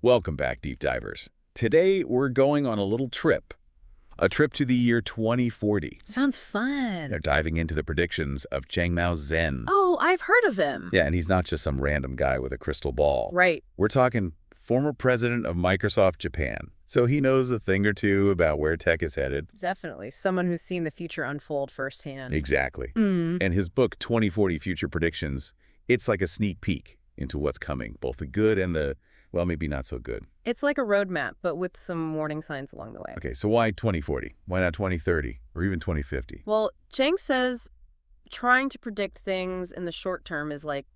Welcome back, Deep Divers. Today, we're going on a little trip. A trip to the year 2040. Sounds fun. They're diving into the predictions of Chiang Mao-Zen. Oh, I've heard of him. Yeah, and he's not just some random guy with a crystal ball. Right. We're talking former president of Microsoft Japan. So he knows a thing or two about where tech is headed. Definitely. Someone who's seen the future unfold firsthand. Exactly. Mm. And his book, 2040 Future Predictions, it's like a sneak peek into what's coming, both the good and the, well, maybe not so good. It's like a roadmap, but with some warning signs along the way. Okay, so why 2040? Why not 2030 or even 2050? Well, Chang says trying to predict things in the short term is like,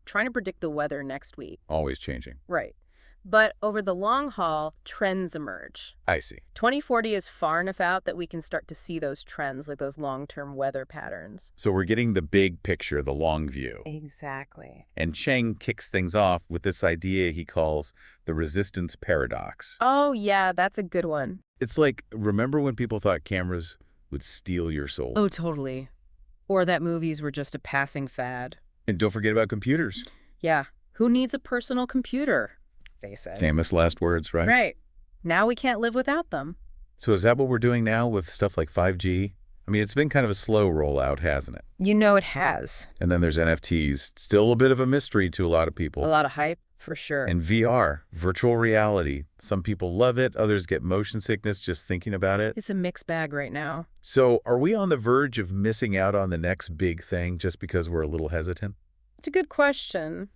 trying to predict the weather next week. Always changing. Right. But over the long haul, trends emerge. I see. 2040 is far enough out that we can start to see those trends, like those long-term weather patterns. So we're getting the big picture, the long view. Exactly. And Cheng kicks things off with this idea he calls the resistance paradox. Oh, yeah, that's a good one. It's like, remember when people thought cameras would steal your soul? Oh, totally. Or that movies were just a passing fad. And don't forget about computers. Yeah. Who needs a personal computer? They said. Famous last words, right? Right. Now we can't live without them. So is that what we're doing now with stuff like 5G? I mean, it's been kind of a slow rollout, hasn't it? You know it has. And then there's NFTs, still a bit of a mystery to a lot of people. A lot of hype, for sure. And VR, virtual reality. Some people love it, others get motion sickness just thinking about it. It's a mixed bag right now. So are we on the verge of missing out on the next big thing just because we're a little hesitant? It's a good question.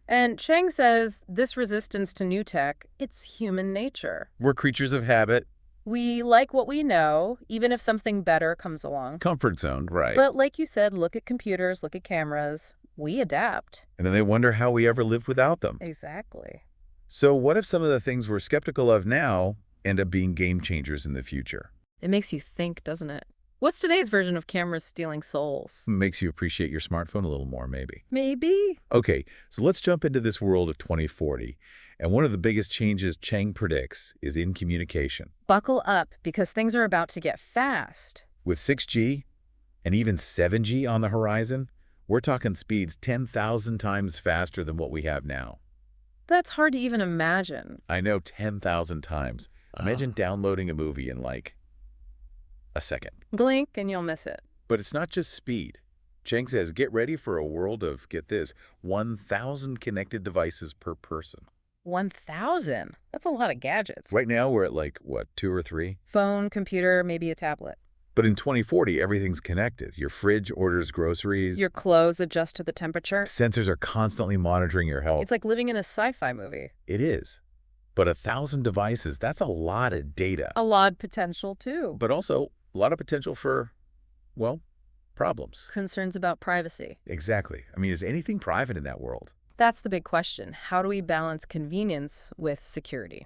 And Chang says this resistance to new tech, it's human nature. We're creatures of habit. We like what we know, even if something better comes along. Comfort zone, right. But like you said, look at computers, look at cameras. We adapt. And then they wonder how we ever lived without them. Exactly. So what if some of the things we're skeptical of now end up being game changers in the future? It makes you think, doesn't it? What's today's version of cameras stealing souls? Makes you appreciate your smartphone a little more, maybe. Maybe. Okay, so let's jump into this world of 2040. And one of the biggest changes Chang predicts is in communication. Buckle up, because things are about to get fast. With 6G and even 7G on the horizon, we're talking speeds 10,000 times faster than what we have now. That's hard to even imagine. I know, 10,000 times. Imagine downloading a movie in like a second. Blink and you'll miss it. But it's not just speed. Cheng says, get ready for a world of, get this, 1,000 connected devices per person. 1,000? That's a lot of gadgets. Right now, we're at like, what, 2 or 3? Phone, computer, maybe a tablet. But in 2040, everything's connected. Your fridge orders groceries. Your clothes adjust to the temperature. Sensors are constantly monitoring your health. It's like living in a sci-fi movie. It is. But 1,000 devices, that's a lot of data. A lot of potential, too. But also a lot of potential for, well, problems. Concerns about privacy. Exactly. I mean, is anything private in that world? That's the big question. How do we balance convenience with security?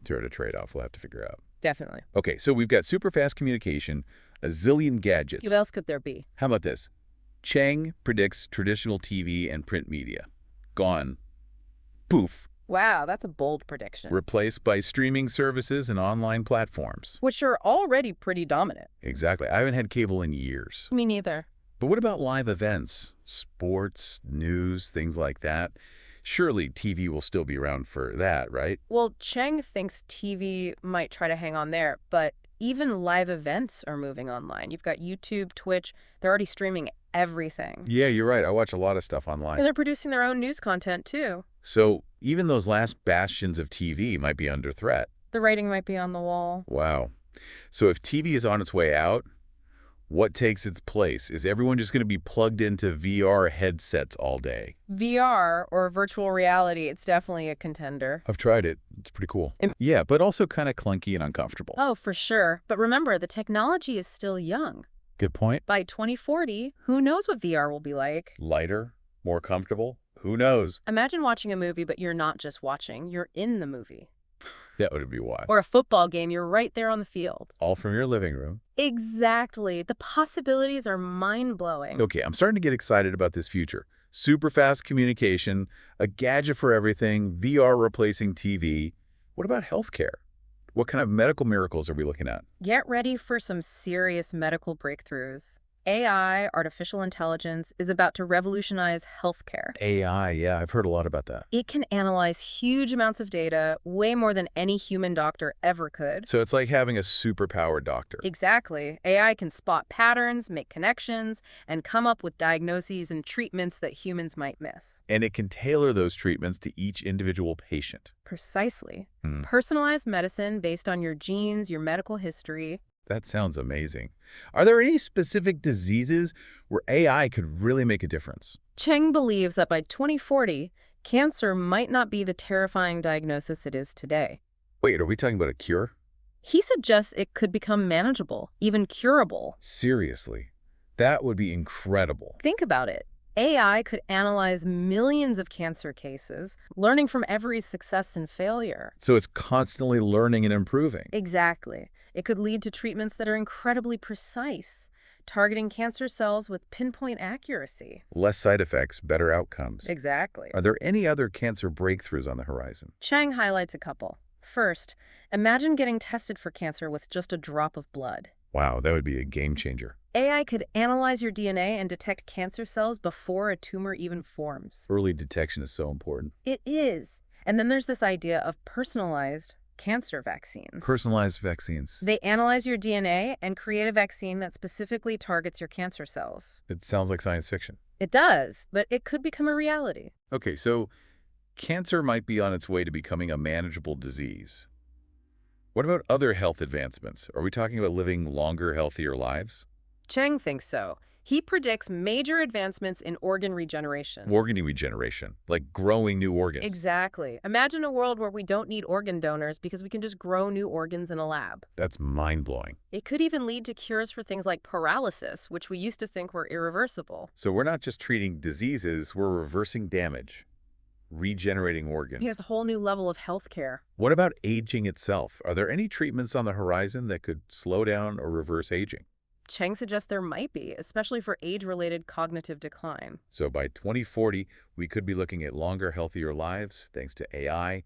Sort of trade-off we'll have to figure out. Definitely. Okay, so we've got super fast communication, a zillion gadgets. What else could there be? How about this? Chang predicts traditional TV and print media. Gone. Poof. Wow, that's a bold prediction. Replaced by streaming services and online platforms. Which are already pretty dominant. Exactly. I haven't had cable in years. Me neither. But what about live events? Sports, news, things like that? Surely TV will still be around for that, right? Well, Cheng thinks TV might try to hang on there, but even live events are moving online. You've got YouTube, Twitch. They're already streaming everything. Yeah, you're right. I watch a lot of stuff online. And they're producing their own news content, too. So even those last bastions of TV might be under threat. The writing might be on the wall. Wow. So if TV is on its way out, what takes its place? Is everyone just going to be plugged into VR headsets all day? VR, or virtual reality, it's definitely a contender. I've tried it. It's pretty cool. Yeah, but also kind of clunky and uncomfortable. Oh, for sure. But remember, the technology is still young. Good point. By 2040, who knows what VR will be like? Lighter? More comfortable? Who knows? Imagine watching a movie, but you're not just watching. You're in the movie. That would be wild. Or a football game, you're right there on the field. All from your living room. Exactly. The possibilities are mind-blowing. Okay, I'm starting to get excited about this future. Super fast communication, a gadget for everything, VR replacing TV. What about healthcare? What kind of medical miracles are we looking at? Get ready for some serious medical breakthroughs. AI, artificial intelligence, is about to revolutionize healthcare. AI, yeah, I've heard a lot about that. It can analyze huge amounts of data, way more than any human doctor ever could. So it's like having a superpowered doctor. Exactly. AI can spot patterns, make connections, and come up with diagnoses and treatments that humans might miss. And it can tailor those treatments to each individual patient. Precisely. Hmm, Personalized medicine based on your genes, your medical history. that sounds amazing. Are there any specific diseases where AI could really make a difference? Cheng believes that by 2040, cancer might not be the terrifying diagnosis it is today. Wait, are we talking about a cure? He suggests it could become manageable, even curable. Seriously, that would be incredible. Think about it. AI could analyze millions of cancer cases, learning from every success and failure. So it's constantly learning and improving. Exactly. It could lead to treatments that are incredibly precise, targeting cancer cells with pinpoint accuracy. Less side effects, better outcomes. Exactly. Are there any other cancer breakthroughs on the horizon? Chang highlights a couple. First, imagine getting tested for cancer with just a drop of blood. Wow, that would be a game changer. AI could analyze your DNA and detect cancer cells before a tumor even forms. Early detection is so important. It is. And then there's this idea of personalized cancer vaccines. Personalized vaccines. They analyze your DNA and create a vaccine that specifically targets your cancer cells. It sounds like science fiction. It does, but it could become a reality. Okay, so cancer might be on its way to becoming a manageable disease. What about other health advancements? Are we talking about living longer, healthier lives? Cheng thinks so. He predicts major advancements in organ regeneration. Organ regeneration, like growing new organs. Exactly. Imagine a world where we don't need organ donors because we can just grow new organs in a lab. That's mind-blowing. It could even lead to cures for things like paralysis, which we used to think were irreversible. So we're not just treating diseases, we're reversing damage, regenerating organs. He has a whole new level of healthcare. What about aging itself? Are there any treatments on the horizon that could slow down or reverse aging? Cheng suggests there might be, especially for age-related cognitive decline. So by 2040, we could be looking at longer, healthier lives thanks to AI,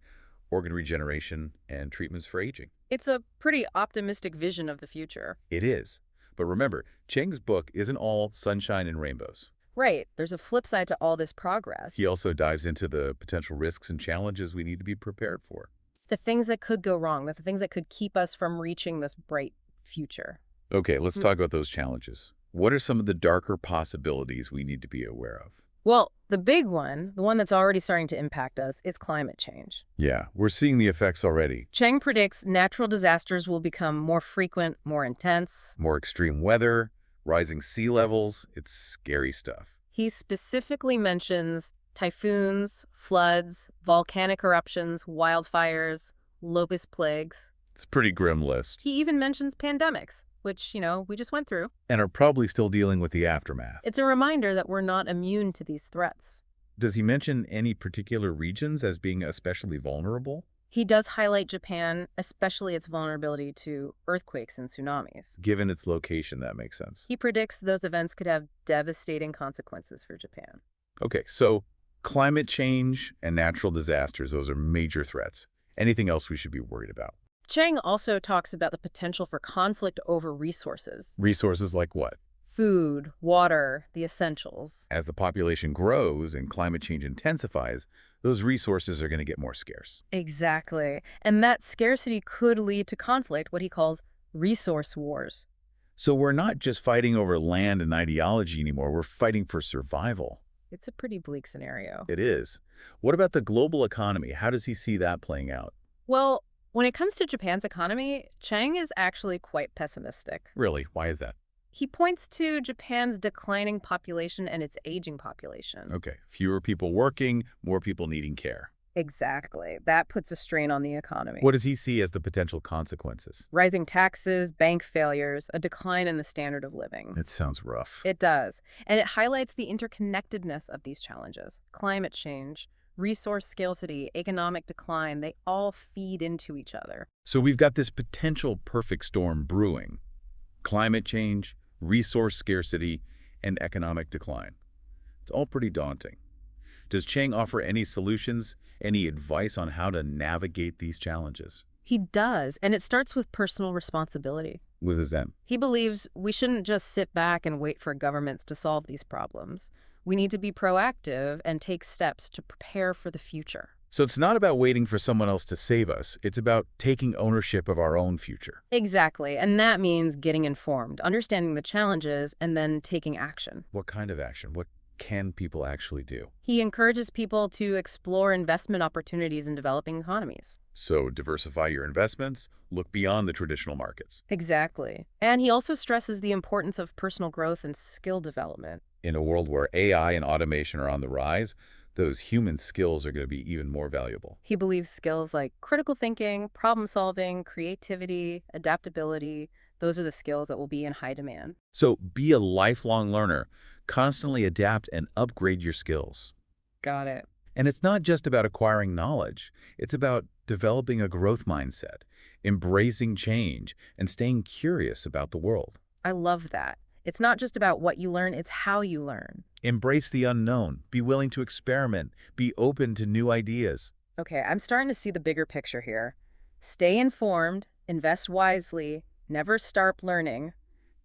organ regeneration, and treatments for aging. It's a pretty optimistic vision of the future. It is. But remember, Cheng's book isn't all sunshine and rainbows. Right, there's a flip side to all this progress. He also dives into the potential risks and challenges we need to be prepared for. The things that could go wrong, the things that could keep us from reaching this bright future. Okay, let's talk about those challenges. What are some of the darker possibilities we need to be aware of? Well, the big one, the one that's already starting to impact us, is climate change. Yeah, we're seeing the effects already. Cheng predicts natural disasters will become more frequent, more intense. More extreme weather, rising sea levels, it's scary stuff. He specifically mentions typhoons, floods, volcanic eruptions, wildfires, locust plagues. It's a pretty grim list. He even mentions pandemics, which, we just went through. And are probably still dealing with the aftermath. It's a reminder that we're not immune to these threats. Does he mention any particular regions as being especially vulnerable? He does highlight Japan, especially its vulnerability to earthquakes and tsunamis. Given its location, that makes sense. He predicts those events could have devastating consequences for Japan. Okay, so climate change and natural disasters, those are major threats. Anything else we should be worried about? Chang also talks about the potential for conflict over resources. Resources like what? Food, water, the essentials. As the population grows and climate change intensifies, those resources are going to get more scarce. Exactly. And that scarcity could lead to conflict, what he calls resource wars. So we're not just fighting over land and ideology anymore, we're fighting for survival. It's a pretty bleak scenario. It is. What about the global economy? How does he see that playing out? Well, when it comes to Japan's economy, Chang is actually quite pessimistic. Really? Why is that? He points to Japan's declining population and its aging population. Okay, fewer people working, more people needing care. Exactly. That puts a strain on the economy. What does he see as the potential consequences? Rising taxes, bank failures, a decline in the standard of living. It sounds rough. It does. And it highlights the interconnectedness of these challenges. Climate change, resource scarcity, economic decline, they all feed into each other. So we've got this potential perfect storm brewing. Climate change, resource scarcity, and economic decline. It's all pretty daunting. Does Chang offer any solutions, any advice on how to navigate these challenges? He does, and it starts with personal responsibility. With a Zen. He believes we shouldn't just sit back and wait for governments to solve these problems. We need to be proactive and take steps to prepare for the future. So it's not about waiting for someone else to save us. It's about taking ownership of our own future. Exactly, and that means getting informed, understanding the challenges, and then taking action. What kind of action? What can people actually do? He encourages people to explore investment opportunities in developing economies. So diversify your investments, look beyond the traditional markets. Exactly. And he also stresses the importance of personal growth and skill development. In a world where AI and automation are on the rise, those human skills are going to be even more valuable. He believes skills like critical thinking, problem solving, creativity, adaptability, those are the skills that will be in high demand. So be a lifelong learner. Constantly adapt and upgrade your skills. Got it. And it's not just about acquiring knowledge. It's about developing a growth mindset, embracing change, and staying curious about the world. I love that. It's not just about what you learn, it's how you learn. Embrace the unknown. Be willing to experiment. Be open to new ideas. Okay, I'm starting to see the bigger picture here. Stay informed, invest wisely, never stop learning.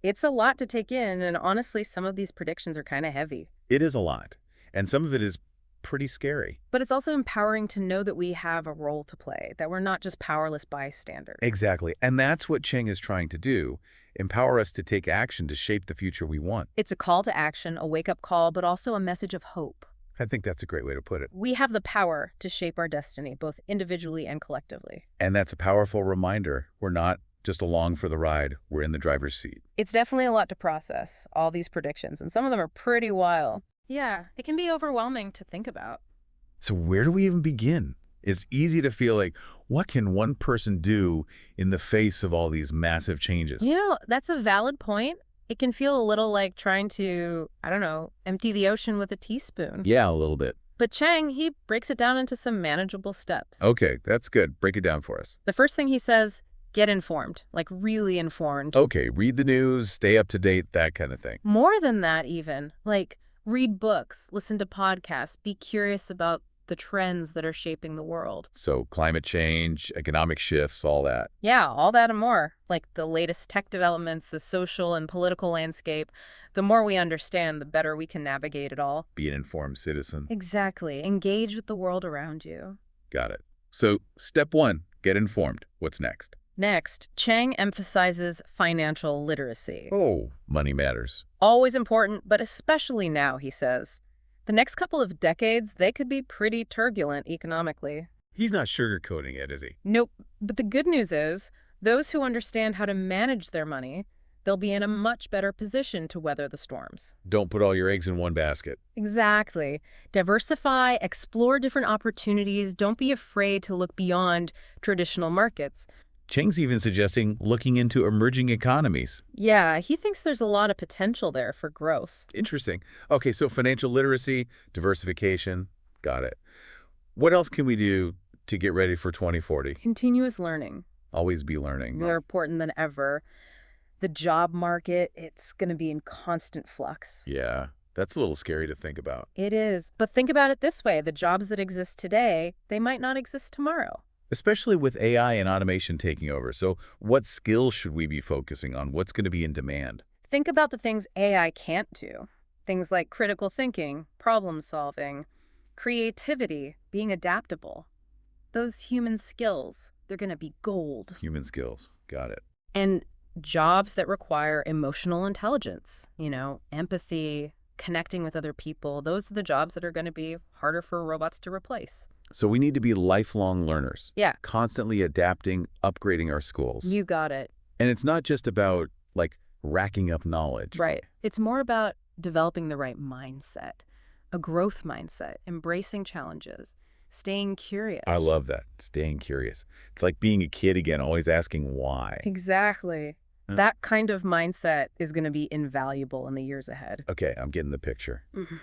It's a lot to take in, and honestly, some of these predictions are kind of heavy. It is a lot, and some of it is pretty scary. But it's also empowering to know that we have a role to play, that we're not just powerless bystanders. Exactly, and that's what Chiang is trying to do, empower us to take action to shape the future we want. It's a call to action, a wake-up call, but also a message of hope. I think that's a great way to put it. We have the power to shape our destiny, both individually and collectively. And that's a powerful reminder. We're not just along for the ride, we're in the driver's seat. It's definitely a lot to process, all these predictions, and some of them are pretty wild. Yeah, it can be overwhelming to think about. So where do we even begin? It's easy to feel like, what can one person do in the face of all these massive changes? You know, that's a valid point. It can feel a little like trying to, I don't know, empty the ocean with a teaspoon. Yeah, a little bit. But Chiang, he breaks it down into some manageable steps. Okay, that's good. Break it down for us. The first thing he says, get informed, like really informed. Okay, read the news, stay up to date, that kind of thing. More than that even, like read books, listen to podcasts, be curious about the trends that are shaping the world. So climate change, economic shifts, all that. Yeah, all that and more. Like the latest tech developments, the social and political landscape. The more we understand, the better we can navigate it all. Be an informed citizen. Exactly. Engage with the world around you. Got it. So step one, get informed. What's next? Next, Chiang emphasizes financial literacy. Oh, money matters. Always important, but especially now, he says. The next couple of decades, they could be pretty turbulent economically. He's not sugarcoating it, is he? Nope. But the good news is, those who understand how to manage their money, they'll be in a much better position to weather the storms. Don't put all your eggs in one basket. Exactly. Diversify, explore different opportunities. Don't be afraid to look beyond traditional markets. Chiang's even suggesting looking into emerging economies. Yeah, he thinks there's a lot of potential there for growth. Interesting. Okay, so financial literacy, diversification, got it. What else can we do to get ready for 2040? Continuous learning. Always be learning. More important than ever. The job market, it's going to be in constant flux. Yeah, that's a little scary to think about. It is. But think about it this way. The jobs that exist today, they might not exist tomorrow. Especially with AI and automation taking over. So what skills should we be focusing on? What's going to be in demand? Think about the things AI can't do. Things like critical thinking, problem solving, creativity, being adaptable. Those human skills, they're going to be gold. Human skills. Got it. And jobs that require emotional intelligence, empathy, connecting with other people, those are the jobs that are going to be harder for robots to replace. So we need to be lifelong learners. Yeah. Constantly adapting, upgrading our skills. You got it. And it's not just about, racking up knowledge. Right. It's more about developing the right mindset, a growth mindset, embracing challenges, staying curious. I love that. Staying curious. It's like being a kid again, always asking why. Exactly. That kind of mindset is going to be invaluable in the years ahead. Okay, I'm getting the picture. Mm-hmm.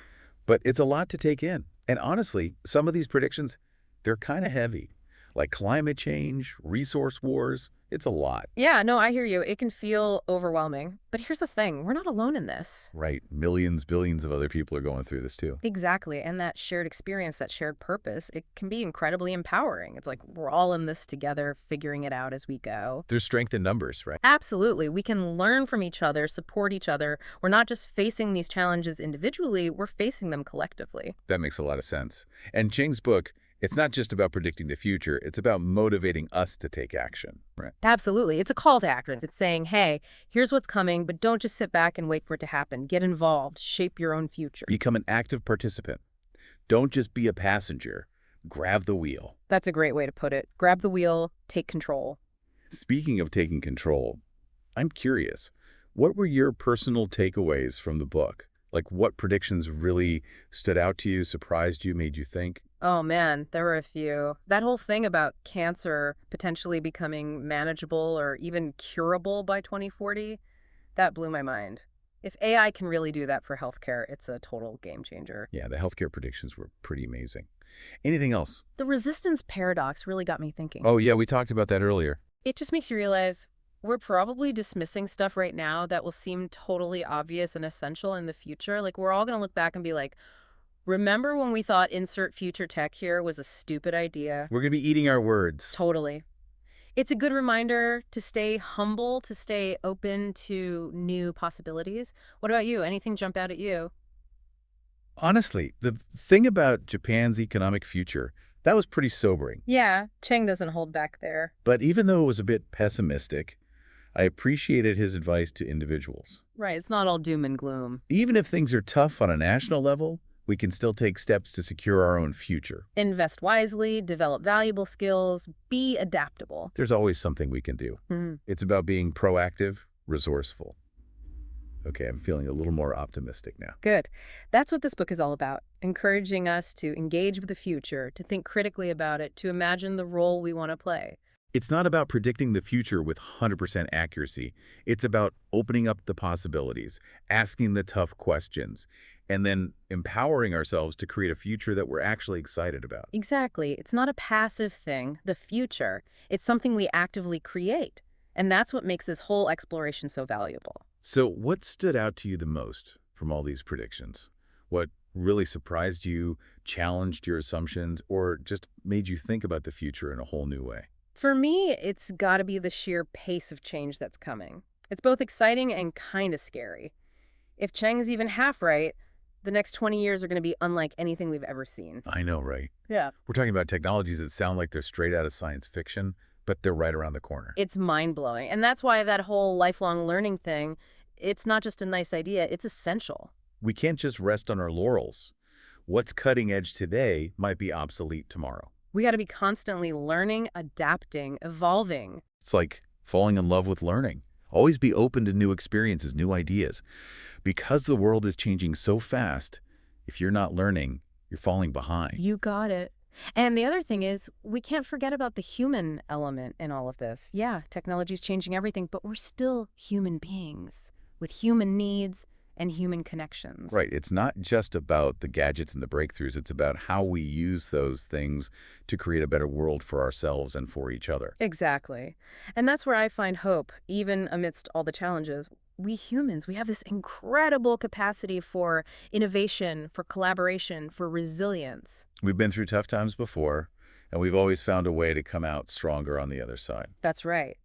But it's a lot to take in. And honestly, some of these predictions, they're kind of heavy. like climate change, resource wars. It's a lot. Yeah, no, I hear you. It can feel overwhelming. But here's the thing, we're not alone in this. Right. Millions, billions of other people are going through this too. Exactly. And that shared experience, that shared purpose, it can be incredibly empowering. It's like we're all in this together, figuring it out as we go. There's strength in numbers, right? Absolutely. We can learn from each other, support each other. We're not just facing these challenges individually, we're facing them collectively. That makes a lot of sense. And Ching's book, it's not just about predicting the future, it's about motivating us to take action, right? Absolutely. It's a call to action. It's saying, hey, here's what's coming, but don't just sit back and wait for it to happen. Get involved, shape your own future. Become an active participant. Don't just be a passenger. Grab the wheel. That's a great way to put it. Grab the wheel, take control. Speaking of taking control, I'm curious, what were your personal takeaways from the book? Like what predictions really stood out to you, surprised you, made you think? Oh man, there were a few. That whole thing about cancer potentially becoming manageable or even curable by 2040, that blew my mind. If AI can really do that for healthcare, it's a total game changer. Yeah, the healthcare predictions were pretty amazing. Anything else? The resistance paradox really got me thinking. Oh, yeah, we talked about that earlier. It just makes you realize we're probably dismissing stuff right now that will seem totally obvious and essential in the future. Like, we're all going to look back and be like, remember when we thought insert future tech here was a stupid idea? We're going to be eating our words. Totally. It's a good reminder to stay humble, to stay open to new possibilities. What about you? Anything jump out at you? Honestly, the thing about Japan's economic future, that was pretty sobering. Yeah, Chang doesn't hold back there. But even though it was a bit pessimistic, I appreciated his advice to individuals. Right, it's not all doom and gloom. Even if things are tough on a national level, we can still take steps to secure our own future. Invest wisely, develop valuable skills, be adaptable. There's always something we can do. It's about being proactive, resourceful. Okay, I'm feeling a little more optimistic now. Good. That's what this book is all about, encouraging us to engage with the future, to think critically about it, to imagine the role we want to play. It's not about predicting the future with 100% accuracy. It's about opening up the possibilities, asking the tough questions, and then empowering ourselves to create a future that we're actually excited about. Exactly. It's not a passive thing, the future. It's something we actively create. And that's what makes this whole exploration so valuable. So what stood out to you the most from all these predictions? What really surprised you, challenged your assumptions, or just made you think about the future in a whole new way? For me, it's got to be the sheer pace of change that's coming. It's both exciting and kind of scary. If Chang's even half right, the next 20 years are going to be unlike anything we've ever seen. I know, right? Yeah. We're talking about technologies that sound like they're straight out of science fiction, but they're right around the corner. It's mind-blowing. And that's why that whole lifelong learning thing, it's not just a nice idea, it's essential. We can't just rest on our laurels. What's cutting edge today might be obsolete tomorrow. We got to be constantly learning, adapting, evolving. It's like falling in love with learning. Always be open to new experiences, new ideas. Because the world is changing so fast, if you're not learning, you're falling behind. You got it. And the other thing is, we can't forget about the human element in all of this. Yeah, technology's changing everything, but we're still human beings with human needs and human connections. Right. It's not just about the gadgets and the breakthroughs. It's about how we use those things to create a better world for ourselves and for each other. Exactly. And that's where I find hope, even amidst all the challenges. We humans, we have this incredible capacity for innovation, for collaboration, for resilience. We've been through tough times before, and we've always found a way to come out stronger on the other side. That's right.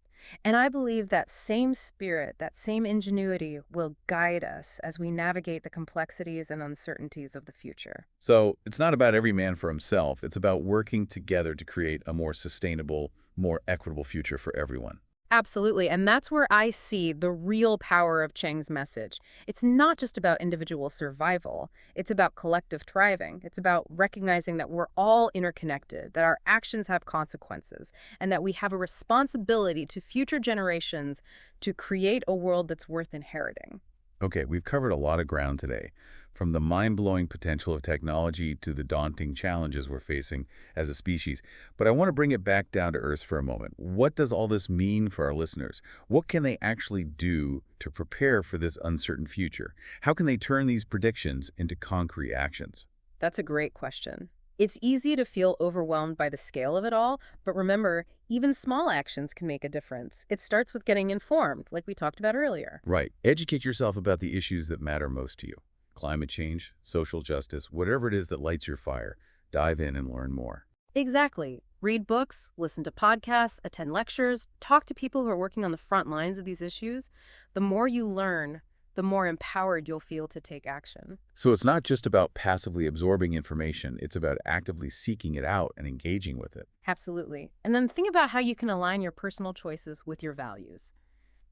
And I believe that same spirit, that same ingenuity will guide us as we navigate the complexities and uncertainties of the future. So it's not about every man for himself. It's about working together to create a more sustainable, more equitable future for everyone. Absolutely. And that's where I see the real power of Chang's message. It's not just about individual survival. It's about collective thriving. It's about recognizing that we're all interconnected, that our actions have consequences, and that we have a responsibility to future generations to create a world that's worth inheriting. Okay, we've covered a lot of ground today, from the mind-blowing potential of technology to the daunting challenges we're facing as a species. But I want to bring it back down to earth for a moment. What does all this mean for our listeners? What can they actually do to prepare for this uncertain future? How can they turn these predictions into concrete actions? That's a great question. It's easy to feel overwhelmed by the scale of it all, but remember, even small actions can make a difference. It starts with getting informed, like we talked about earlier. Right. Educate yourself about the issues that matter most to you. Climate change, social justice, whatever it is that lights your fire. Dive in and learn more. Exactly. Read books, listen to podcasts, attend lectures, talk to people who are working on the front lines of these issues. The more you learn, the more empowered you'll feel to take action. So it's not just about passively absorbing information, it's about actively seeking it out and engaging with it. Absolutely. And then think about how you can align your personal choices with your values.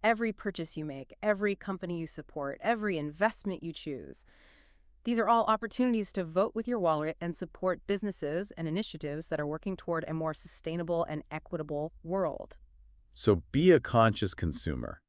Every purchase you make, every company you support, every investment you choose. These are all opportunities to vote with your wallet and support businesses and initiatives that are working toward a more sustainable and equitable world. So be a conscious consumer.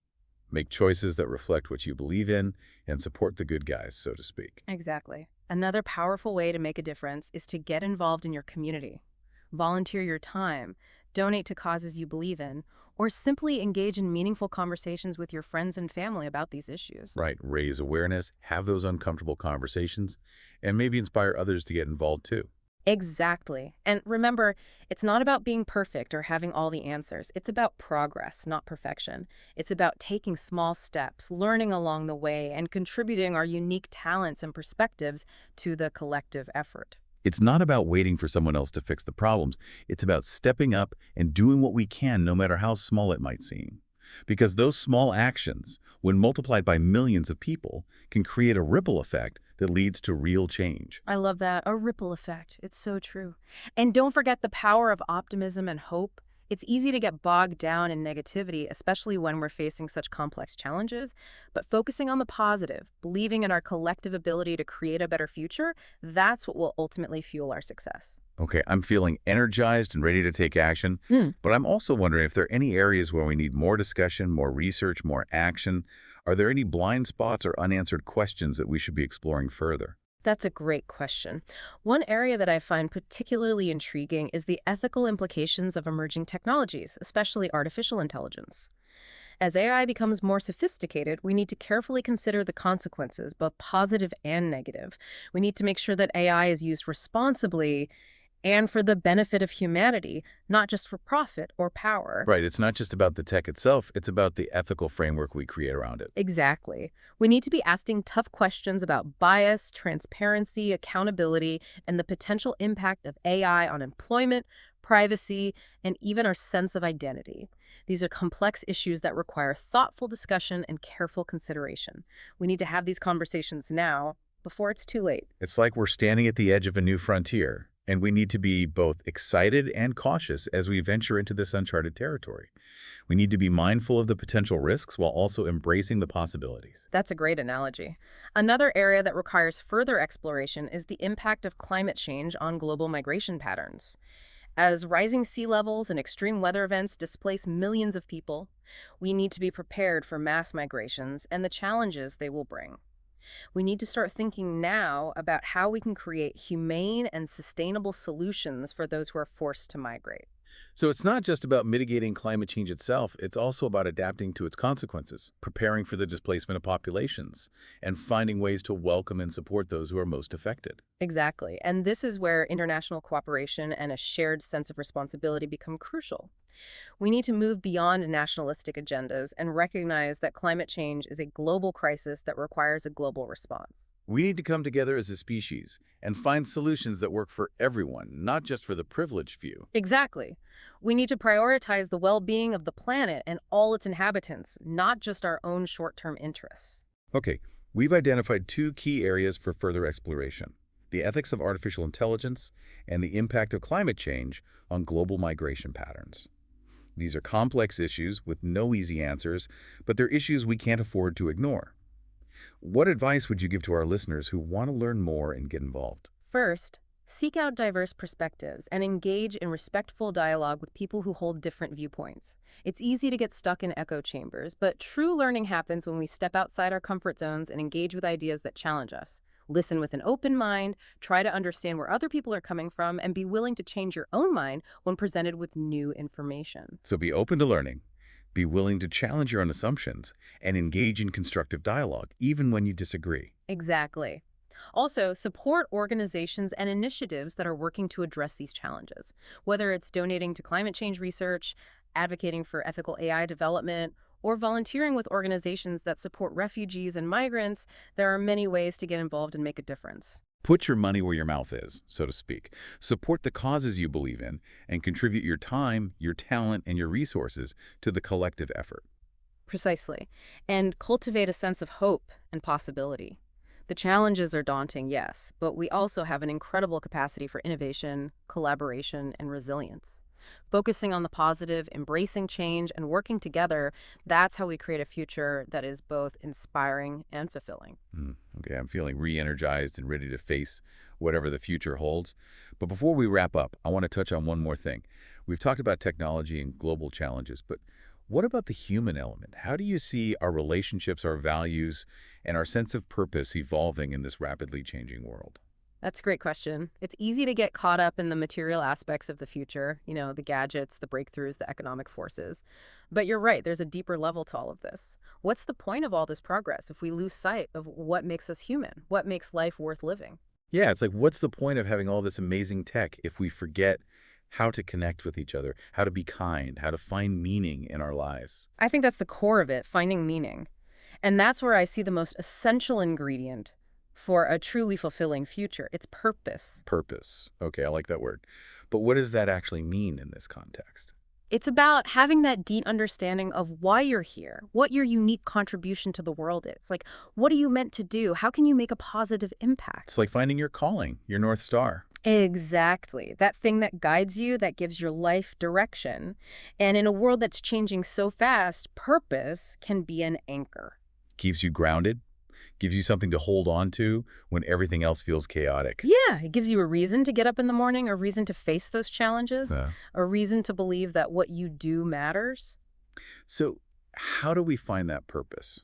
Make choices that reflect what you believe in and support the good guys, so to speak. Exactly. Another powerful way to make a difference is to get involved in your community. Volunteer your time, donate to causes you believe in, or simply engage in meaningful conversations with your friends and family about these issues. Right. Raise awareness, have those uncomfortable conversations, and maybe inspire others to get involved too. Exactly. And remember, it's not about being perfect or having all the answers. It's about progress, not perfection. It's about taking small steps, learning along the way, and contributing our unique talents and perspectives to the collective effort. It's not about waiting for someone else to fix the problems. It's about stepping up and doing what we can, no matter how small it might seem. Because those small actions, when multiplied by millions of people, can create a ripple effect that leads to real change. I love that. A ripple effect. It's so true. And don't forget the power of optimism and hope. It's easy to get bogged down in negativity, especially when we're facing such complex challenges. But focusing on the positive, believing in our collective ability to create a better future, that's what will ultimately fuel our success. Okay, I'm feeling energized and ready to take action, Hmm. but I'm also wondering if there are any areas where we need more discussion, more research, more action. Are there any blind spots or unanswered questions that we should be exploring further? That's a great question. One area that I find particularly intriguing is the ethical implications of emerging technologies, especially artificial intelligence. As AI becomes more sophisticated, we need to carefully consider the consequences, both positive and negative. We need to make sure that AI is used responsibly and for the benefit of humanity, not just for profit or power. Right, it's not just about the tech itself, it's about the ethical framework we create around it. Exactly. We need to be asking tough questions about bias, transparency, accountability, and the potential impact of AI on employment, privacy, and even our sense of identity. These are complex issues that require thoughtful discussion and careful consideration. We need to have these conversations now, before it's too late. It's like we're standing at the edge of a new frontier, and we need to be both excited and cautious as we venture into this uncharted territory. We need to be mindful of the potential risks while also embracing the possibilities. That's a great analogy. Another area that requires further exploration is the impact of climate change on global migration patterns. As rising sea levels and extreme weather events displace millions of people, we need to be prepared for mass migrations and the challenges they will bring. We need to start thinking now about how we can create humane and sustainable solutions for those who are forced to migrate. So it's not just about mitigating climate change itself, it's also about adapting to its consequences, preparing for the displacement of populations, and finding ways to welcome and support those who are most affected. Exactly. And this is where international cooperation and a shared sense of responsibility become crucial. We need to move beyond nationalistic agendas and recognize that climate change is a global crisis that requires a global response. We need to come together as a species and find solutions that work for everyone, not just for the privileged few. Exactly. We need to prioritize the well-being of the planet and all its inhabitants, not just our own short-term interests. Okay, we've identified two key areas for further exploration: the ethics of artificial intelligence and the impact of climate change on global migration patterns. These are complex issues with no easy answers, but they're issues we can't afford to ignore. What advice would you give to our listeners who want to learn more and get involved? First, seek out diverse perspectives and engage in respectful dialogue with people who hold different viewpoints. It's easy to get stuck in echo chambers, but true learning happens when we step outside our comfort zones and engage with ideas that challenge us. Listen with an open mind, try to understand where other people are coming from, and be willing to change your own mind when presented with new information. So be open to learning, be willing to challenge your own assumptions, and engage in constructive dialogue, even when you disagree. Exactly. Also, support organizations and initiatives that are working to address these challenges, whether it's donating to climate change research, advocating for ethical AI development, or volunteering with organizations that support refugees and migrants. There are many ways to get involved and make a difference. Put your money where your mouth is, so to speak. Support the causes you believe in and contribute your time, your talent, and your resources to the collective effort. Precisely. And cultivate a sense of hope and possibility. The challenges are daunting, yes, but we also have an incredible capacity for innovation, collaboration, and resilience. Focusing on the positive, embracing change, and working together, that's how we create a future that is both inspiring and fulfilling. Okay, I'm feeling re-energized and ready to face whatever the future holds. But before we wrap up, I want to touch on one more thing. We've talked about technology and global challenges, but what about the human element? How do you see our relationships, our values, and our sense of purpose evolving in this rapidly changing world? That's a great question. It's easy to get caught up in the material aspects of the future, the gadgets, the breakthroughs, the economic forces. But you're right, there's a deeper level to all of this. What's the point of all this progress if we lose sight of what makes us human? What makes life worth living? Yeah, it's like, what's the point of having all this amazing tech if we forget how to connect with each other, how to be kind, how to find meaning in our lives? I think that's the core of it, finding meaning. And that's where I see the most essential ingredient for a truly fulfilling future. It's purpose. Purpose. Okay, I like that word. But what does that actually mean in this context? It's about having that deep understanding of why you're here, what your unique contribution to the world is. Like, what are you meant to do? How can you make a positive impact? It's like finding your calling, your North Star. Exactly. That thing that guides you, that gives your life direction. And in a world that's changing so fast, purpose can be an anchor. Keeps you grounded, gives you something to hold on to when everything else feels chaotic. Yeah, it gives you a reason to get up in the morning, a reason to face those challenges, Uh, a reason to believe that what you do matters. so how do we find that purpose?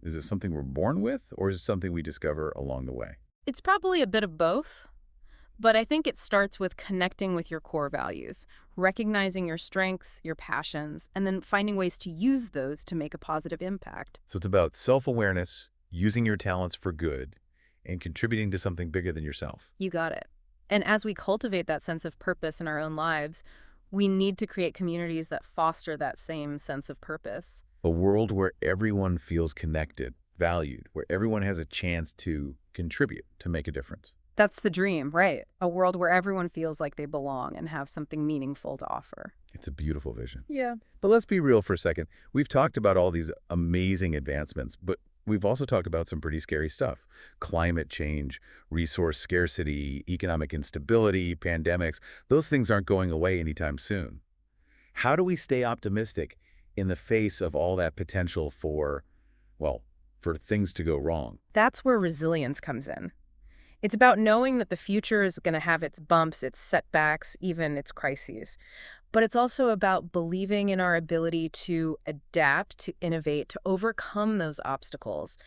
Is it something we're born with, or is it something we discover along the way? It's probably a bit of both, but I think it starts with connecting with your core values, recognizing your strengths, your passions, and then finding ways to use those to make a positive impact. So it's about self-awareness, using your talents for good, and contributing to something bigger than yourself. You got it. And as we cultivate that sense of purpose in our own lives, we need to create communities that foster that same sense of purpose. A world where everyone feels connected, valued, where everyone has a chance to contribute, to make a difference. That's the dream, right? A world where everyone feels like they belong and have something meaningful to offer. It's a beautiful vision. Yeah. But let's be real for a second. We've talked about all these amazing advancements, but we've also talked about some pretty scary stuff. Climate change, resource scarcity, economic instability, pandemics. Those things aren't going away anytime soon. How do we stay optimistic in the face of all that potential for, well, for things to go wrong? That's where resilience comes in. It's about knowing that the future is going to have its bumps, its setbacks, even its crises. But it's also about believing in our ability to adapt, to innovate, to overcome those obstacles.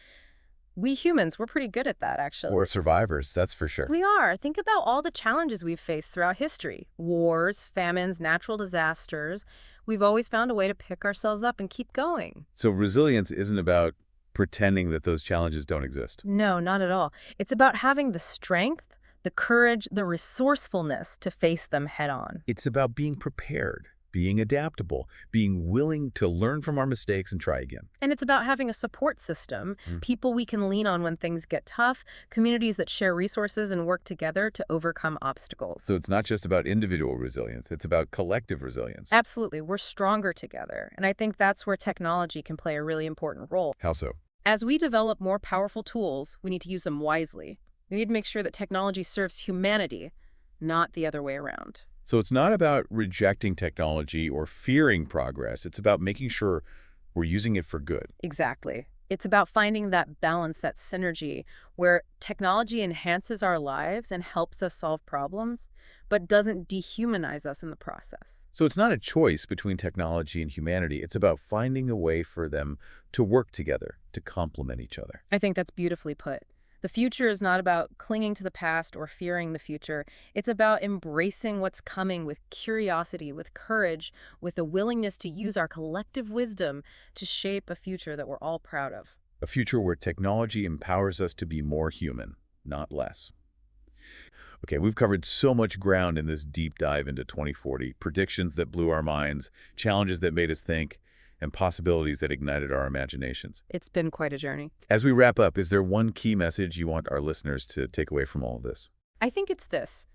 We humans, we're pretty good at that, actually. We're survivors, that's for sure. We are. Think about all the challenges we've faced throughout history. Wars, famines, natural disasters. We've always found a way to pick ourselves up and keep going. So resilience isn't about pretending that those challenges don't exist. No, not at all. It's about having the strength, the courage, the resourcefulness to face them head on. It's about being prepared, being adaptable, being willing to learn from our mistakes and try again. And it's about having a support system, people we can lean on when things get tough, communities that share resources and work together to overcome obstacles. So it's not just about individual resilience, it's about collective resilience. Absolutely. We're stronger together. And I think that's where technology can play a really important role. How so? As we develop more powerful tools, we need to use them wisely. We need to make sure that technology serves humanity, not the other way around. So it's not about rejecting technology or fearing progress. It's about making sure we're using it for good. Exactly. It's about finding that balance, that synergy, where technology enhances our lives and helps us solve problems, but doesn't dehumanize us in the process. So it's not a choice between technology and humanity. It's about finding a way for them to work together, to complement each other. I think that's beautifully put. The future is not about clinging to the past or fearing the future. It's about embracing what's coming with curiosity, with courage, with a willingness to use our collective wisdom to shape a future that we're all proud of. A future where technology empowers us to be more human. not less. Okay, we've covered so much ground in this deep dive into 2040, predictions that blew our minds, challenges that made us think, and possibilities that ignited our imaginations. It's been quite a journey. As we wrap up, is there one key message you want our listeners to take away from all of this? I think it's this.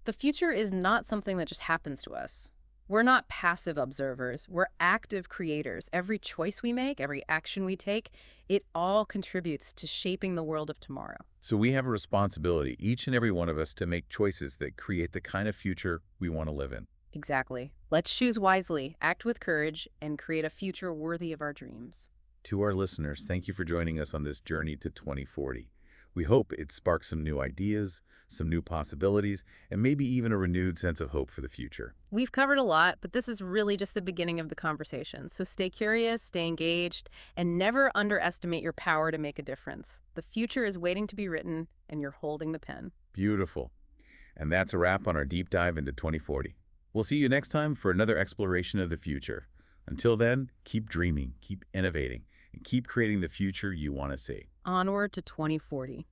The future is not something that just happens to us. We're not passive observers. We're active creators. Every choice we make, every action we take, it all contributes to shaping the world of tomorrow. So we have a responsibility, each and every one of us, to make choices that create the kind of future we want to live in. Exactly. Let's choose wisely, act with courage, and create a future worthy of our dreams. To our listeners, thank you for joining us on this journey to 2040. We hope it sparks some new ideas, some new possibilities, and maybe even a renewed sense of hope for the future. We've covered a lot, but this is really just the beginning of the conversation. So stay curious, stay engaged, and never underestimate your power to make a difference. The future is waiting to be written, and you're holding the pen. Beautiful. And that's a wrap on our deep dive into 2040. We'll see you next time for another exploration of the future. Until then, keep dreaming, keep innovating, and keep creating the future you want to see. Onward to 2040.